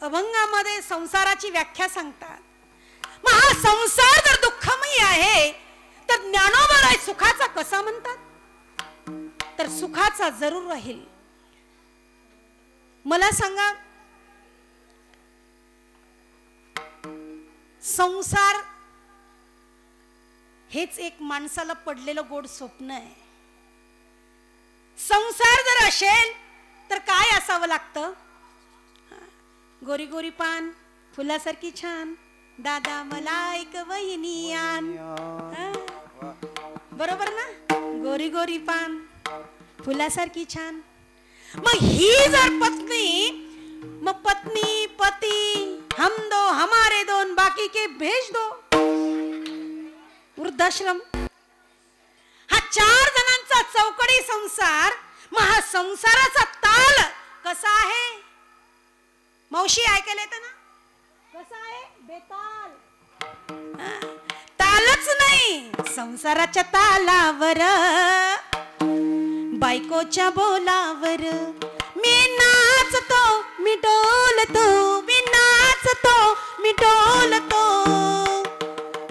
अभंगामध्ये संसाराची व्याख्या सांगतात. मग हा संसार जर दुःखमयी आहे तर ज्ञानोबा सुखाचा कसा म्हणतात? तर सुखाचा जरूर राहील. मला सांगा, संसार हेच एक माणसाला पडलेलं गोड स्वप्न आहे. संसार जर असेल तर काय असावं लागतं? गोरी गोरी पान फुलासारखी छान, दादा मला एक वहिनी आण. बरोबर ना? गोरी गोरी पान फुलासारखी छान. मग ही जर पत्नी, मग पत्नी पती हम दो हमारे दोन बाकी के भेज दो वृद्धाश्रम. हा 4 जणांचा चौकडी संसार. मग हा संसाराचा ताल कसा आहे? मावशी ऐकायला येतं ना? कसा आहे? बेताल. तालच नाही, संसाराच्या तालावर बायकोच्या बोलावर मी नाचतो मी डोलतो, मी नाचतो मी डोलतो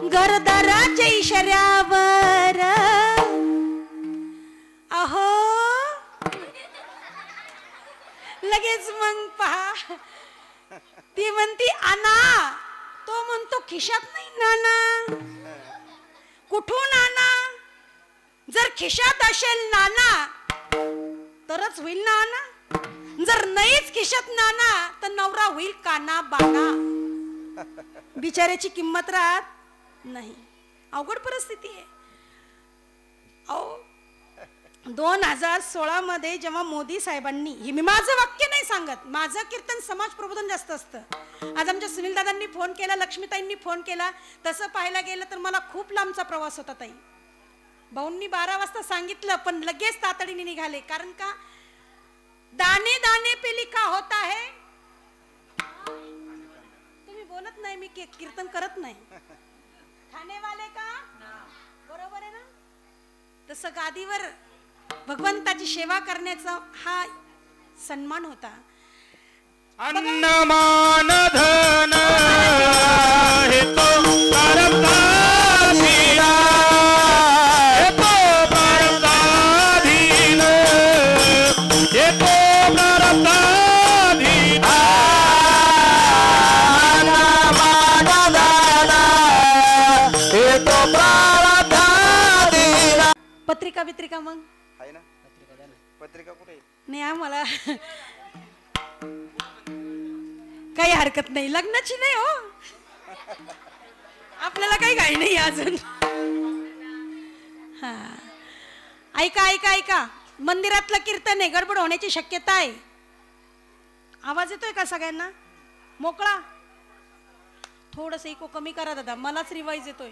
घरदाराच्या इशाऱ्यावर. अहो लगेच मग पहा, ती म्हणती आणा, तो म्हणतो खिशात नाही नाना. कुठून आणा? जर खिशात असेल नाना तरच होईल ना आणा. जर नाहीच खिशात नाना तर नवरा होईल काना बाना. बिचाऱ्याची किंमत राहत नाही. अवघड परिस्थिती आहे. अहो 2016 मध्ये जेव्हा मोदी साहेबांनी, हे मी माझं वाक्य नाही सांगत, माझं कीर्तन समाज प्रबोधन जास्त असतं. आज आमच्या सुनील दादांनी फोन केला, लक्ष्मीताईंनी फोन केला. तसं पाहायला गेलं तर मला खूप लांबचा प्रवास होता ताई. भाऊंनी 12 वाजता सांगितलं पण लगेच तातडीने निघाले. कारण का? दाने दाने पे लिखा होता है. तुम्ही बोलत नाही, मी कीर्तन करत नाही. खाने वाले का बरोबर आहे ना? तसं गादीवर भगवंताची सेवा करण्याचा हा सन्मान होता. अन्नमान धन हे तो करता धीरा, हे तो करता धीन, हे तो करता धीरा. अन्नमान धन हे तो करता धीरा. पत्रिका बित्रिका मग आहे ना? पत्रिका कुठे? नाही आम्हाला काही हरकत नाही. लग्नाची नाही हो, आपल्याला काही घाई नाही अजून. हा ऐका ऐका ऐका, मंदिरातलं कीर्तन आहे, गडबड होण्याची शक्यता आहे. आवाज येतोय का सगळ्यांना? मोकळा. थोडस इको कमी करा दादा, मलाच रिवाइज येतोय.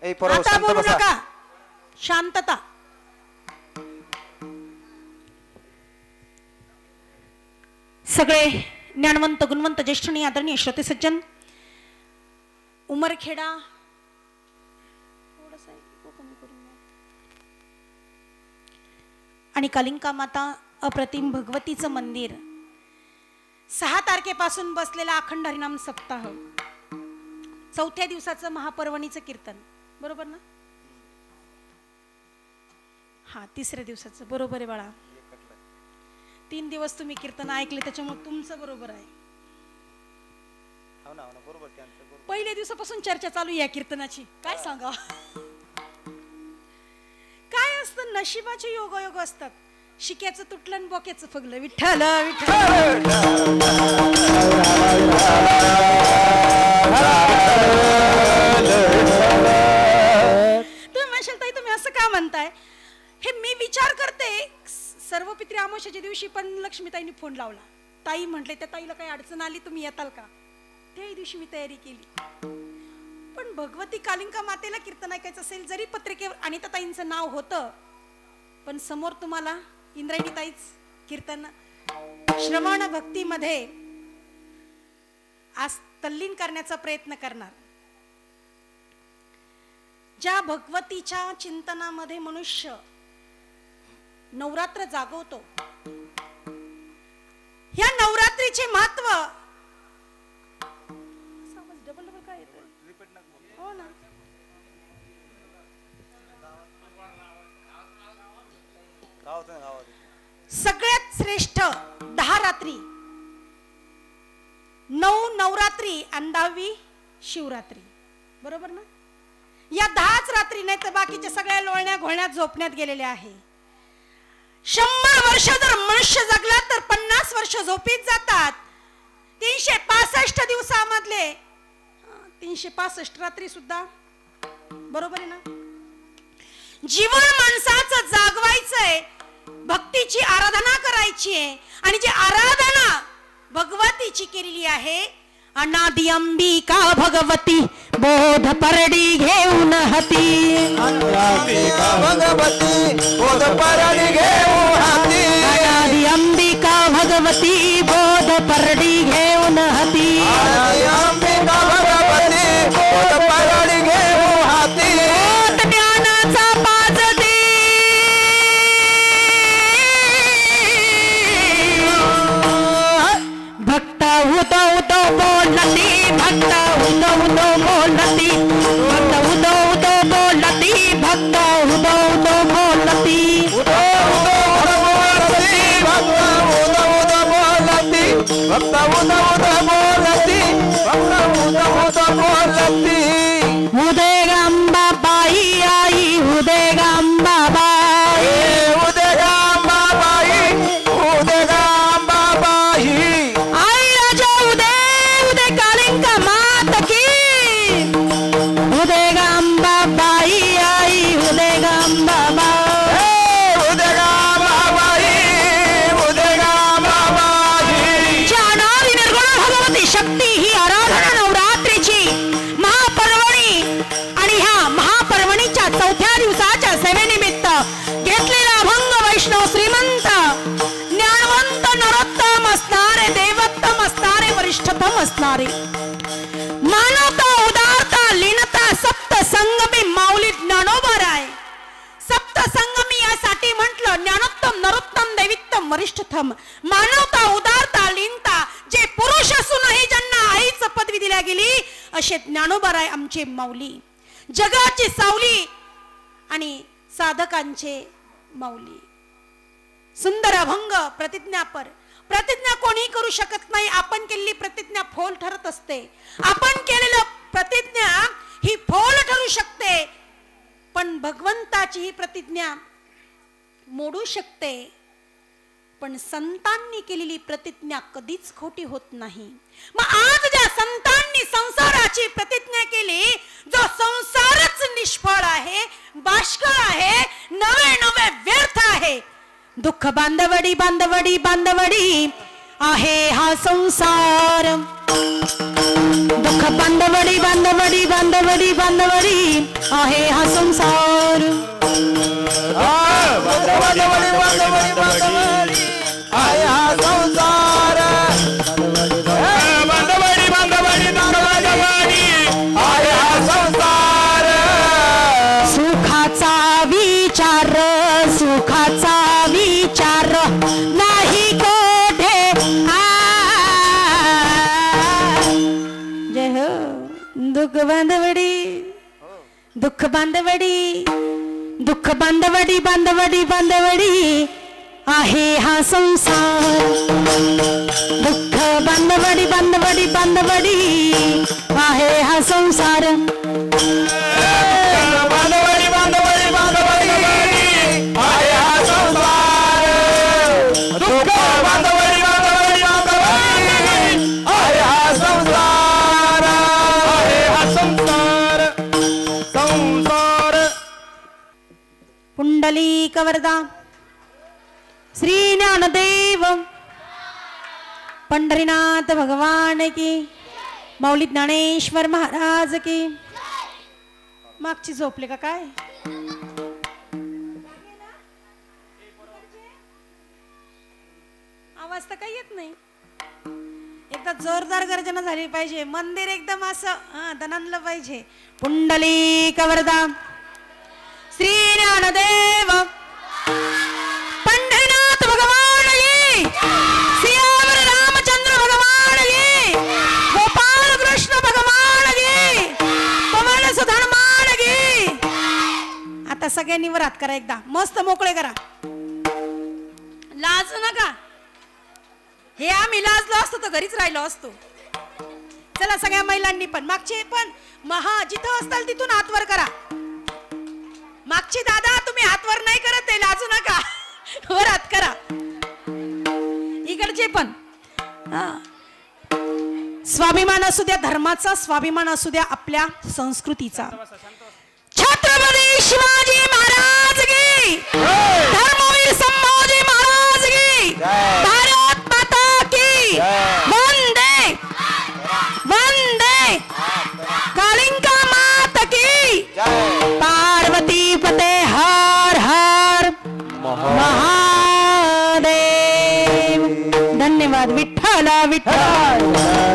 आता बोलू नका, शांतता. सगळे ज्ञानवंत गुणवंत ज्येष्ठ आणि आदरणीय श्रोते सज्जन, उमरखेडा आणि कालिंका माता अप्रतिम भगवतीचं मंदिर 6 तारखेपासून बसलेला अखंड हरिनाम सप्ताह, 4थ्या दिवसाचं महापर्वणीचं कीर्तन. बरोबर ना? हा 3ऱ्या दिवसाचं. बरोबर आहे बाळा. 3 दिवस तुम्ही कीर्तन ऐकले त्याच्यामुळे तुमचं बरोबर आहे. पहिल्या दिवसापासून चर्चा चालू या कीर्तनाची. काय सांगा, काय असतं? नशिबाचे योगायोग असतात. शिक्याचं तुटलं आणि बोक्याचं फगलं. विठ्ठल विठ्ठल. तुम्ही म्हणशाल ताई तुम्ही असं का म्हणताय? हे मी विचार करते. सर्व पित्री अमावस्येच्या दिवशी पण लक्ष्मीताईंनी फोन लावला. ताई म्हटले त्या ताईला काही अडचण आली, तुम्ही येताल का? त्याही दिवशी मी तयारी केली. पण भगवती कालिंका मातेला कीर्तन ऐकायचं असेल, जरी पत्रिकेवर अनिता ताईंचं नाव होतं, पण समोर तुम्हाला इंद्रायणी ताईच कीर्तन श्रवण भक्तीमध्ये आज तल्लीन करण्याचा प्रयत्न करणार. ज्या भगवतीच्या चिंतनामध्ये मनुष्य नवरात्र जागवतो, ह्या नवरात्रीचे महत्व डबल डबल काय येतं? हो ना. सगळ्यात श्रेष्ठ 10 रात्री, 9 नवरात्री आणि 10वी शिवरात्री, बरोबर ना? या 10च रात्री, नाही तर बाकीच्या सगळ्या लोळण्या घोळण्यात झोपण्यात गेलेल्या आहे. 100 वर्ष जर मनुष्य जगला तर 50 वर्ष झोपीत जातात. 365 दिवसामधले 365 रात्री सुद्धा, बरोबर आहे ना? जीवन माणसाचं जागवायचंय, भक्तीची आराधना करायची आहे. आणि जी आराधना भगवतीची केलेली आहे, अनादि अंबिका भगवती बोध परडी घेऊन हती. अंबिका भगवती बोध परडी घेऊन हती. अनादि अंबिका भगवती बोध परडी घेऊन हती. अंबिका भगवती बोध परडी घेऊन हती. ज्ञानाचा पाज दे भक्त उदो उदो बोलती, भक्त उदो उदो बोलती, भक्त उदो उदो बोलती, भक्त उदो उदो बोलती. उदो उदो बोलती, भक्त उदो उदो बोलती, भक्त उदो उदो बोलती, भक्त उदो उदो बोलती. उदय Gamba by I, Uday Gamba बाई, उदय गांबा बाई, उदय गांबा बाई. आई राजा उदय, उदय कालिंका मात की. उदय Gamba by I, Uday Gamba बाई, उदय गांबा बाई, उदय गांबा बाई. जाणारी निर्गुण भगवती शक्ती ही आराधना नवरात्रीची महापर्वणी आणि ह्या महापर्वणीच्या 4थ्या दिवसाच्या सेवेनिमित्त घेतलेला अभंग वैष्णव श्रीमंत ज्ञानवंत नरोत्तम असणारे, देवोत्तम असणारे, वरिष्ठतम असणारे, मानवता उदारता लीनता सप्त संगमी माऊली ज्ञानोबराय. सप्त संगमी यासाठी म्हटलं, ज्ञानोत्तम नरोत्तम दैवित्तम वरिष्ठतम. मानवता उदारता लीनता, जे पुरुष असूनही ज्यांना आईच पदवी दिल्या गेली असे ज्ञानोबराय आमचे माऊली. जगाची सावली आणि साधकांचे माऊली. सुंदर अभंग प्रतिज्ञापर. प्रतिज्ञा कोणी करू शकत नाही. आपण केलेली प्रतिज्ञा फोल ठरत असते. आपण केलेलं प्रतिज्ञा ही फोल ठरू शकते, पण भगवंताची ही प्रतिज्ञा मोडू शकते. पण संतांनी केलेली प्रतिज्ञा कधीच खोटी होत नाही. मग आज ज्या संतांनी संसाराची प्रतिज्ञा केली, जो संसारच निष्फळ आहे, बाष्कळ आहे, नवे नवे व्यर्थ आहे. दुःख बांधवडी बांधवडी बांधवडी आहे हा संसार. दुःख बांधवडी बांधवडी बांधवडी बांधवडी आहे हा संसार. बांधवडी बांधवडी बांधवडी आहे हा संसार. बांधवडी बांधवडी बांधवडी आहे हा संसार. सुखाचा विचार, सुखाचा विचार नाही कोठे. जय हो. दुःख बांधवडी, दुःख बांधवडी, दुःख बांधवडी बांधवडी बांधवडी आहे हा संसार. दुःख बांधवडी बांधवडी बांधवडी आहे हा संसार. बांधवडी बांधवडी बांधवडी आहे हा संसार. दुःख बांधवडी बांधवडी बांधवडी आहे हा संसार. आहे हा संसार. संसार. पुंडलिक वरदा श्री ज्ञानदेव पंढरीनाथ भगवान की. माऊली ज्ञानेश्वर महाराज की. मागची झोपले का काय? आवाज तर काही येत नाही. एकदा जोरदार गर्जना झाली पाहिजे. मंदिर एकदम असं दणानलं पाहिजे. पुंडलिक वरदा श्री ज्ञानदेव पंढरीनाथ भगवान की. सियावर सगळ्यांनी वर हात करा एकदा मस्त मोकळे करा लाज नका हे आम्ही लाजलो असतो तर घरीच राहिलो असतो चला सगळ्या महिलांनी पण मागचे पण जिथं असताल तिथून हात वर करा मागचे दादा तुम्ही हात वर नाही करत आहे लाजू नका वर हात करा इकडचे पण स्वाभिमान असू द्या धर्माचा स्वाभिमान असू द्या आपल्या संस्कृतीचा छत्रपती शिवाजी महाराज की धर्मवीर संभाजी महाराज की भारत माता की वंदे वंदे कालिंका मात की पार्वती पते हर हर महादेव धन्यवाद विठ्ठल विठ्ठल